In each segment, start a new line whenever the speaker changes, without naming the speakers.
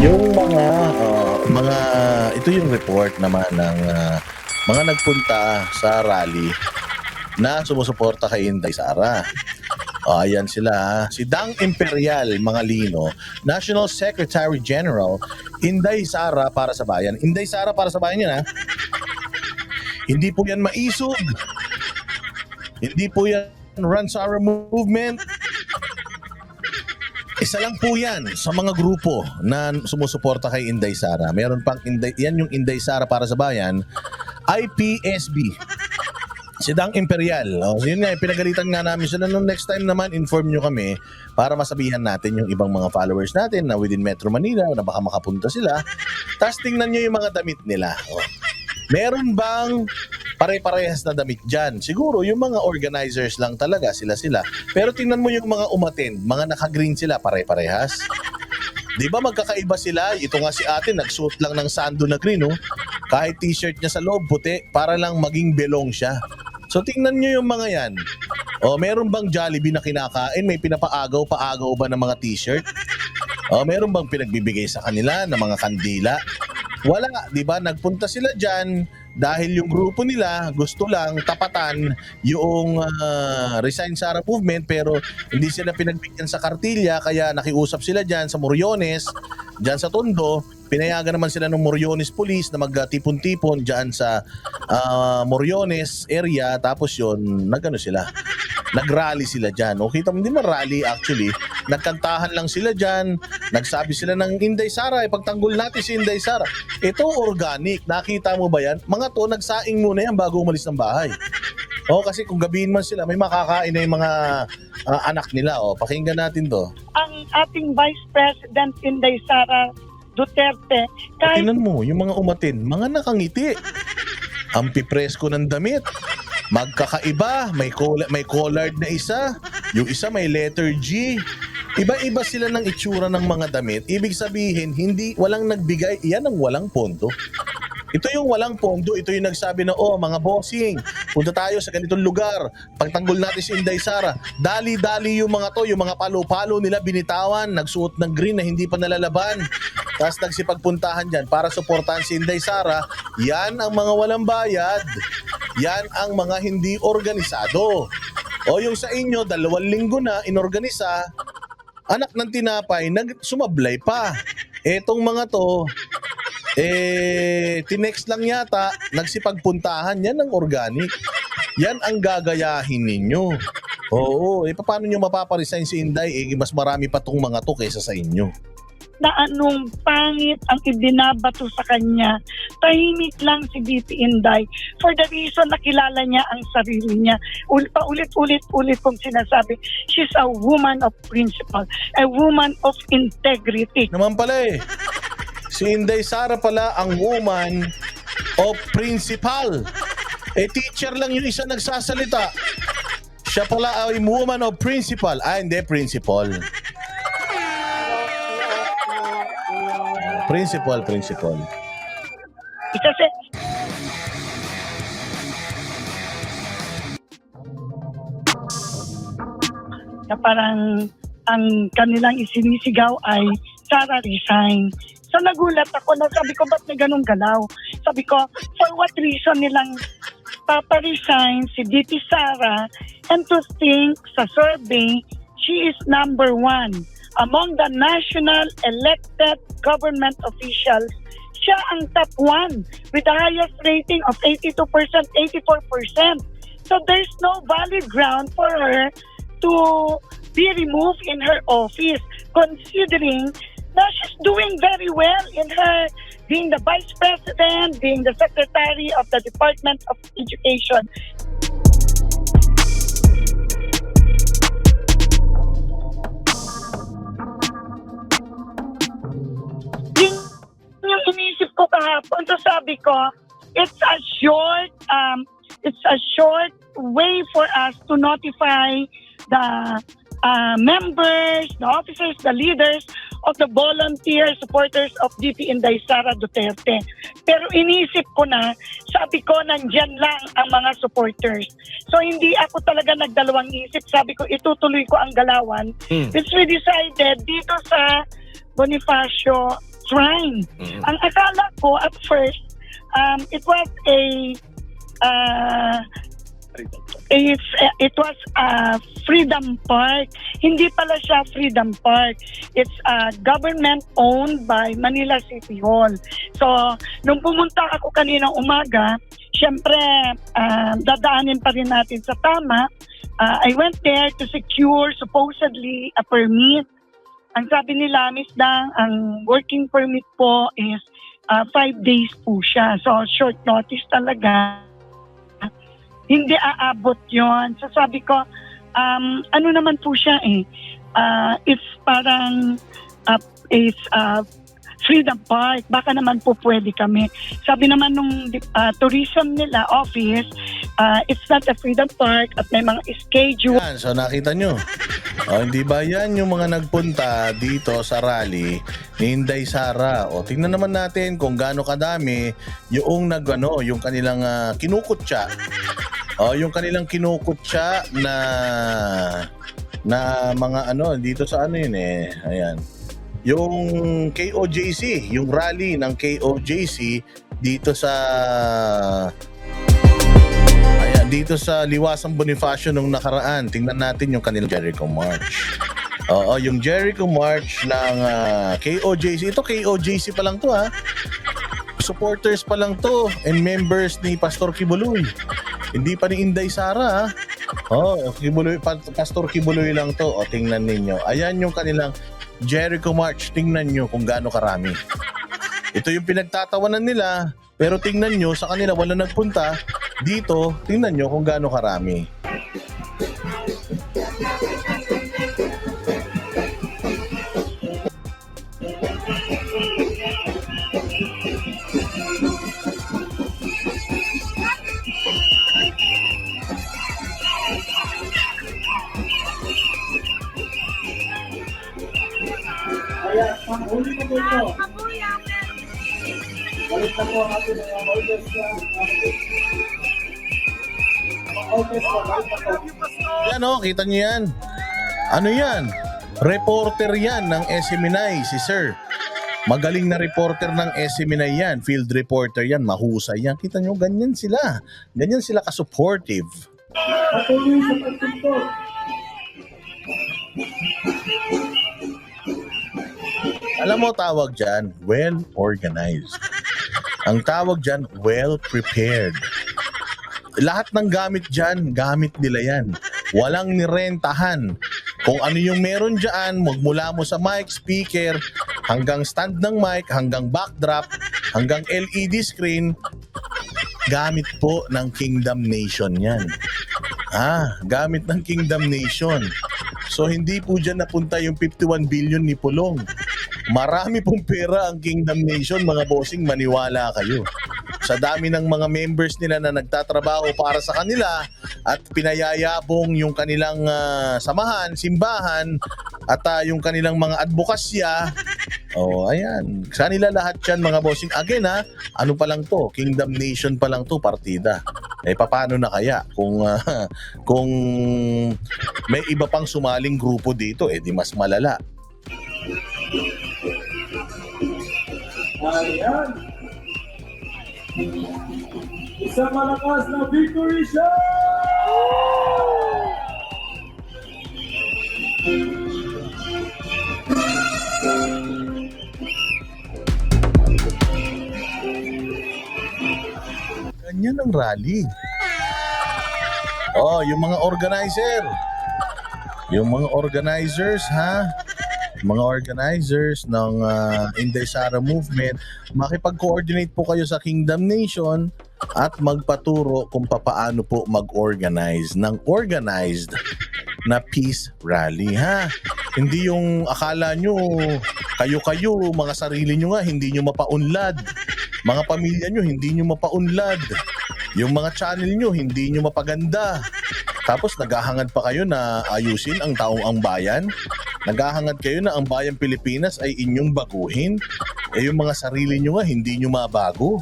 Yung mga ito yung report naman ng, mga nagpunta sa rally na sumusuporta kay Inday Sara. Ayan sila, si Dang Imperial Mangalino, National Secretary General, Inday Sara para sa Bayan. Inday Sara para sa Bayan 'yan, Hindi po 'yan maisog. Hindi po 'yan Run Sara Movement. Isa lang po yan sa mga grupo na sumusuporta kay Inday Sara. Meron pang yan yung Inday Sara para sa Bayan, IPSB. Si Dang Imperial. Yun nga, pinagalitan nga namin sila. Nung next time naman, inform nyo kami para masabihan natin yung ibang mga followers natin na within Metro Manila na baka makapunta sila. Tapos tingnan nyo yung mga damit nila. Meron bang pare-parehas na damit dyan? Siguro yung mga organizers lang talaga, sila-sila. Pero tingnan mo yung mga umattend, mga naka-green sila, pare-parehas. Di ba magkakaiba sila? Ito nga si ate, nagsuot lang ng sando na green, Kahit t-shirt niya sa loob, puti, para lang maging belong siya. So tingnan nyo yung mga yan. Meron bang Jollibee na kinakain? May pinapaagaw-paagaw ba ng mga t-shirt? Meron bang pinagbibigay sa kanila ng mga kandila? Wala, di ba? Nagpunta sila dyan dahil yung grupo nila gusto lang tapatan yung Resign Sara Movement, pero hindi sila pinagbigyan sa kartilya, kaya nakiusap sila dyan sa Moriones, dyan sa Tondo. Pinayagan naman sila ng Moriones Police na magtipon-tipon dyan sa Moriones area, tapos yun, nagrally sila dyan. Kita mo, hindi man rally actually, nagkantahan lang sila dyan, nagsabi sila ng Inday Sara, ipagtanggol natin si Inday Sara. Ito organic, nakita mo ba yan? Mga to, nagsaing muna yan bago umalis ng bahay. Kasi kung gabihin man sila, may makakain na yung mga anak nila. Pakinggan natin to.
Ang ating Vice President Inday Sara Duterte,
Tingnan mo, yung mga umatin, mga nakangiti. Ang pipresko ng damit. Magkakaiba, may collared na isa. Yung isa may letter G. Iba-iba sila ng itsura ng mga damit. Ibig sabihin, walang nagbigay, yan ang walang pondo. Ito yung walang pondo, ito yung nagsabi na, mga bossing, punta tayo sa ganitong lugar, pagtanggol natin si Inday Sara. Dali-dali yung mga to, yung mga palo-palo nila binitawan, nagsuot ng green na hindi pa nalalaban. Tapos nagsipagpuntahan dyan para suportahan si Inday Sara. Yan ang mga walang bayad. Yan ang mga hindi organisado. Yung sa inyo, 2 linggo na inorganisa, anak ng tinapay, sumablay pa. Etong mga to, tinext lang yata, nagsipagpuntahan, yan ang organic. Yan ang gagayahin ninyo. Paano nyo mapaparesign si Inday? Mas marami pa tong mga to kaysa sa inyo.
na anong pangit ang ibinabato sa kanya. Tahimik lang si BP Inday for the reason na kilala niya ang sarili niya. Paulit-ulit kong sinasabi, she's a woman of principle, a woman of integrity.
Naman pala si Inday Sara pala ang woman of principle. Teacher lang yung isa nagsasalita. Siya pala ay woman of principle. Hindi, principle. Principle.
Kasi na parang ang kanilang isinisigaw ay Sara resign. So nagulat ako na sabi ko, ba't may ganun galaw? Sabi ko, for what reason nilang papa-resign si DP Sara, and to think sa survey, she is number 1 among the national elected government officials. Siya ang top 1 with the highest rating of 82%, 84%. So there's no valid ground for her to be removed in her office, considering that she's doing very well in her being the Vice President, being the Secretary of the Department of Education. Yung inisip ko kahapon, so sabi ko, it's a short way for us to notify the members, the officers, the leaders of the volunteer supporters of DP Inday Sara Duterte. Pero inisip ko na, sabi ko, nandyan lang ang mga supporters. So hindi ako talaga nagdalawang isip. Sabi ko, itutuloy ko ang galawan. Which we decided dito sa Bonifacio shrine. Ang akala ko at first, it was it was Freedom Park. Hindi pala siya Freedom Park. It's government owned by Manila City Hall. So, nung pumunta ako kaninang umaga, syempre, dadaanin pa rin natin sa tama. I went there to secure supposedly a permit. Ang sabi nila, Miss Dang, ang working permit po is 5 days po siya. So, short notice talaga. Hindi aabot yon. So, sabi ko, ano naman po siya it's parang, it's Freedom Park. Baka naman po pwede kami. Sabi naman nung tourism nila office, it's not a Freedom Park at may mga schedule.
Yan, so nakita nyo. Hindi ba yan yung mga nagpunta dito sa rally ni Inday Sara? Tingnan naman natin kung gaano kadami yung yung kanilang kinukutya. Yung kanilang kinukutya na mga dito sa yun ayan. Yung KOJC, yung rally ng KOJC dito sa dito sa Liwasang Bonifacio nung nakaraan. Tingnan natin yung kanilang Jericho March. Yung Jericho March ng KOJC. Ito KOJC pa lang to Supporters pa lang to and members ni Pastor Kibuloy. Hindi pa ni Inday Sara Pastor Kibuloy lang to. Tingnan ninyo. Ayan yung kanilang Jericho March. Tingnan nyo kung gaano karami. Ito yung pinagtatawanan nila, pero tingnan nyo sa kanila wala nagpunta. Dito, tingnan nyo kung gaano karami.
Kaya, panghuli na po ito. Balik na po ang ating mga orders na
Yan kita nyo yan. Ano yan? Reporter yan ng SMNI, si Sir. Magaling na reporter ng SMNI yan. Field reporter yan, mahusay yan. Kita nyo, ganyan sila. Ganyan sila ka-supportive.
patuloy sa pagtugtog.
Alam mo tawag dyan, well-organized. Ang tawag dyan, well-prepared. Lahat ng gamit dyan, gamit nila yan. Walang nirentahan. Kung ano yung meron dyan, magmula mo sa mic, speaker, hanggang stand ng mic, hanggang backdrop, hanggang LED screen, gamit po ng Kingdom Nation yan. Gamit ng Kingdom Nation. So hindi po dyan napunta yung 51 billion ni Pulong. Marami pong pera ang Kingdom Nation, mga bossing, maniwala kayo. Sa dami ng mga members nila na nagtatrabaho para sa kanila at pinayayabong yung kanilang samahan, simbahan at yung kanilang mga advokasya. Ayan. Sa nila lahat yan, mga bossing. Again ano pa lang to? Kingdom Nation pa lang to, partida. Paano na kaya kung may iba pang sumaling grupo dito, di mas malala.
Ayan. Isang malakas na victory shot!
Ganyan ang rally. Yung mga organizer. Yung mga organizers, mga organizers ng Inday Sara Movement, makipag-coordinate po kayo sa Kingdom Nation at magpaturo kung papaano po mag-organize ng organized na peace rally, Hindi yung akala nyo, kayo-kayo, mga sarili nyo nga, hindi nyo mapaunlad. Mga pamilya nyo, hindi nyo mapaunlad. Yung mga channel nyo, hindi nyo mapaganda. Tapos naghahangad pa kayo na ayusin ang taong ang bayan. Naghahangad kayo na ang bayang Pilipinas ay inyong baguhin. Yung mga sarili nyo nga, hindi nyo mabago.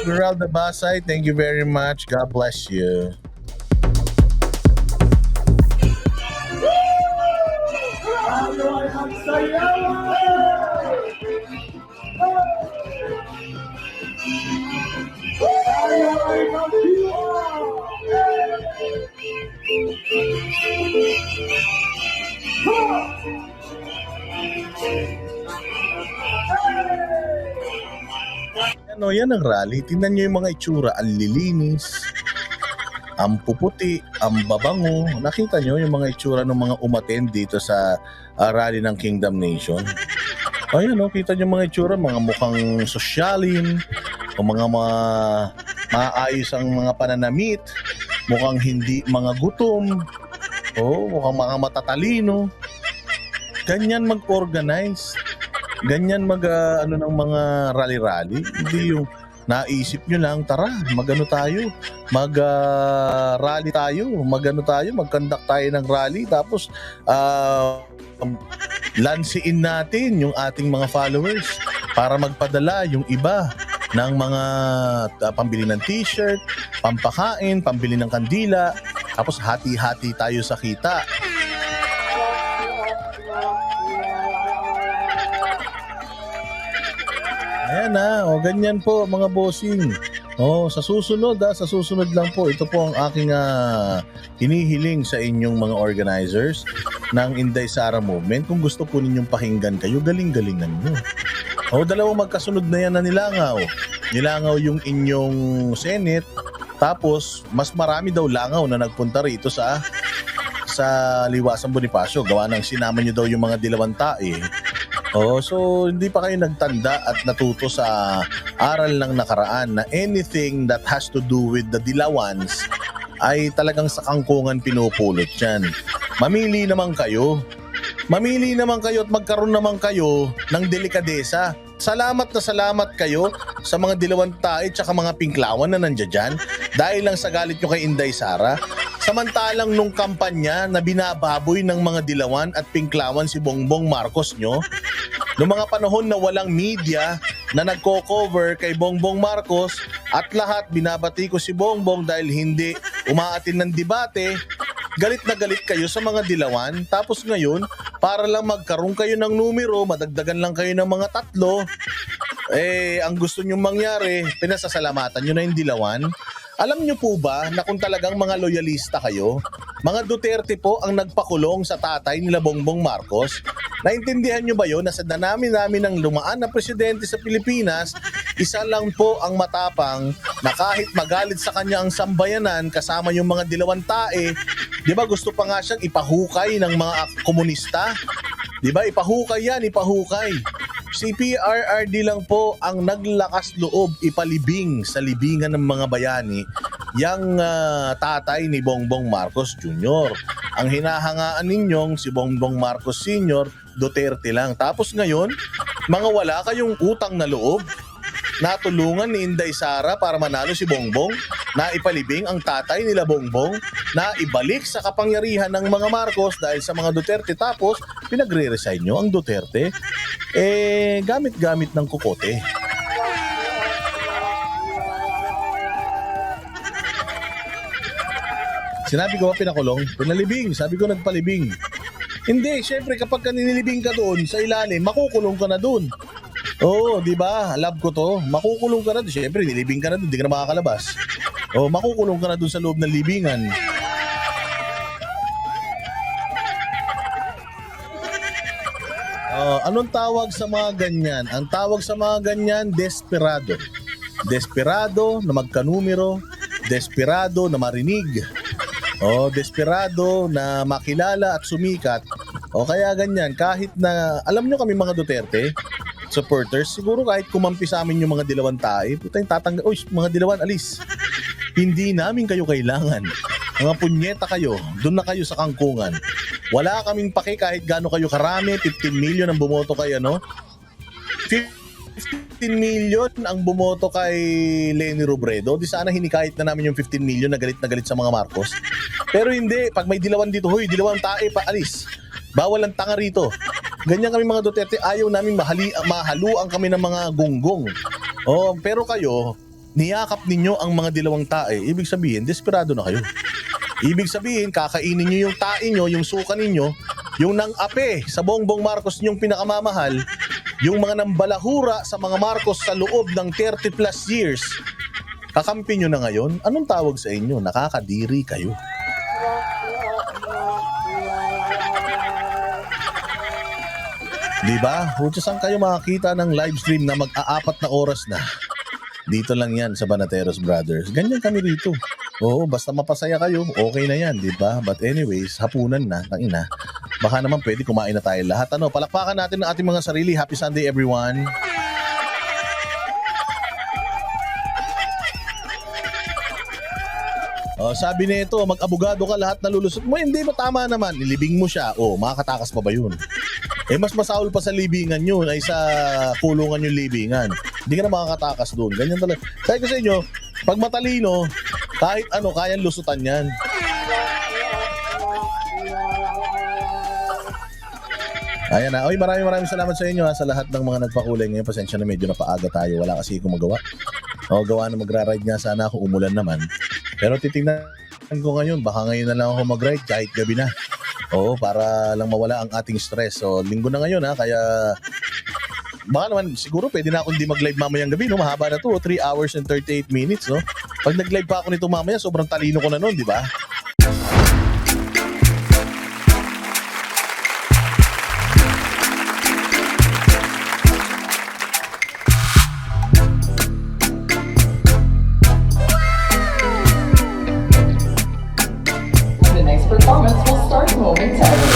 Esmeralda Basay, thank you very much. God bless you.
Tayo ay magsayawan! Tayo ay magdiwang!
Ano, yan ang rally. Tingnan nyo yung mga itsura. Ang lilinis, ang puputi, ang babango. Nakita nyo yung mga itsura ng mga umattend dito sa rally ng Kingdom Nation. Ayun, no, kita nyo yung mga itsura. Mga mukhang sosyalin, o mga maayos ang mga pananamit. Mukhang hindi mga gutom. Mukhang mga matatalino. Ganyan mag-organize. Ganyan ano ng mga rally-rally. Hindi yung naisip nyo lang, tara, magano tayo, mag-rally tayo, mag-conduct tayo ng rally, tapos lansiin natin yung ating mga followers para magpadala yung iba ng mga pambili ng t-shirt, pampakain, pambili ng kandila, tapos hati-hati tayo sa kita. Ayan ganyan po mga bossing. Sa susunod lang po, ito po ang aking hinihiling sa inyong mga organizers ng Inday Sara Movement. Kung gusto po ninyong pakinggan kayo, galing-galingan nyo. Dalawang magkasunod na yan na nilangaw. Nilangaw yung inyong Senate, tapos mas marami daw langaw na nagpunta rito sa Liwasang Bonifacio. Gawa ng sinama nyo daw yung mga dilawang tae. So hindi pa kayo nagtanda at natuto sa aral ng nakaraan na anything that has to do with the dilawans ay talagang sa kangkungan pinupulot yan. Mamili naman kayo at magkaroon naman kayo ng delikadesa. Salamat na salamat kayo sa mga dilawang tae at mga pinklawan na nandiyan dyan dahil lang sa galit nyo kay Inday Sara. Samantalang nung kampanya na binababoy ng mga dilawan at pinklawan si Bongbong Marcos nyo, noong mga panahon na walang media na nagko-cover kay Bongbong Marcos at lahat binabati ko si Bongbong dahil hindi umaatin ng debate, galit na galit kayo sa mga dilawan. Tapos ngayon, para lang magkaroon kayo ng numero, madagdagan lang kayo ng mga 3, ang gusto nyong mangyari, pinasasalamatan nyo na yung dilawan. Alam nyo po ba na kung talagang mga loyalista kayo, mga Duterte po ang nagpakulong sa tatay nila Bongbong Marcos? Naintindihan nyo ba yun na sa namin ng lumaan na presidente sa Pilipinas, isa lang po ang matapang na kahit magalit sa kanya ang sambayanan kasama yung mga dilawang tae, di ba gusto pa nga siyang ipahukay ng mga komunista? Di ba ipahukay yan, ipahukay. Si PRRD lang po ang naglakas loob ipalibing sa libingan ng mga bayani yang tatay ni Bongbong Marcos Jr. Ang hinahangaan ninyong si Bongbong Marcos Sr., Duterte lang. Tapos ngayon, mga wala kayong utang na loob, natulungan ni Inday Sara para manalo si Bongbong, na ipalibing ang tatay nila Bongbong, na ibalik sa kapangyarihan ng mga Marcos dahil sa mga Duterte, tapos pinagre-resign nyo ang Duterte, gamit-gamit ng kukote. Sinabi ko ba pinakulong? Pinalibing. Sabi ko nagpalibing. Hindi, syempre kapag ninilibing ka doon sa ilalim, makukulong ka na doon. Di ba? Love ko to. Makukulong ka na doon. Syempre, nilibing ka na doon, hindi ka na makakalabas. Makukulong ka na doon sa loob ng libingan. Anong tawag sa mga ganyan? Ang tawag sa mga ganyan, desperado. Desperado na magkanumero, desperado na marinig, desperado na makilala at sumikat. Kaya ganyan, kahit na, alam nyo kami mga Duterte supporters, siguro kahit kumampi sa amin yung mga dilawang tae, putang tatanggal, mga dilawan, alis. Hindi namin kayo kailangan. Mga punyeta kayo, doon na kayo sa kangkungan. Wala kaming pake kahit gaano kayo karami, 15 million ang bumoto kay 15 million ang bumoto kay Leni Robredo. Di sana hinikahit na namin yung 15 million na galit sa mga Marcos. Pero hindi, pag may dilawan dito, hoy, dilawang tae pa, alis. Bawal ang tanga rito. Ganyan kami mga Duterte, ayaw namin mahaluan kami ng mga gunggong. Pero kayo, niyakap ninyo ang mga dilawang tae, ibig sabihin, desperado na kayo. Ibig sabihin, kakainin nyo yung tae nyo, yung suka ninyo, yung nang-ape sa Bongbong Marcos nyong pinakamamahal, yung mga nambalahura sa mga Marcos sa loob ng 30 plus years, kakampi nyo na ngayon, anong tawag sa inyo? Nakakadiri kayo. Diba? Kung saan kayo makakita ng live stream na mag-aapat na oras na. Dito lang yan sa Banateros Brothers. Ganyan kami dito. Oo, basta mapasaya kayo, okay na yan, diba? But anyways, hapunan na, tangina. Baka naman pwede kumain na tayo lahat. Ano, palakpakan natin ang ating mga sarili. Happy Sunday, everyone. Oh, sabi nito, mag-abogado ka, lahat nalulusot mo. Hindi ba tama naman? Nilibing mo siya. Oh, makakatakas pa ba yun? Eh, mas masaul pa sa libingan yun ay sa kulungan yung libingan. Hindi ka na makakatakas doon. Ganyan talaga. Sabi ko sa inyo, pag matalino, kahit ano, kayang lusutan yan. Ayan na. Oy, maraming salamat sa inyo sa lahat ng mga nagpakulay ngayon. Pasensya na medyo napaaga tayo. Wala kasi akong magawa. O, gawa na magra-ride nga sana ako, umulan naman. Pero titingnan ko ngayon, baka ngayon na lang ako mag-ride kahit gabi na. Oo, para lang mawala ang ating stress. So, linggo na ngayon kaya baka naman siguro pwede na ako hindi mag-live mamayang gabi, no? Mahaba na to, 3 hours and 38 minutes, no? Pag nag-live pa ako nito mamaya, sobrang talino ko na nun, di ba?
The next performance will start momentarily.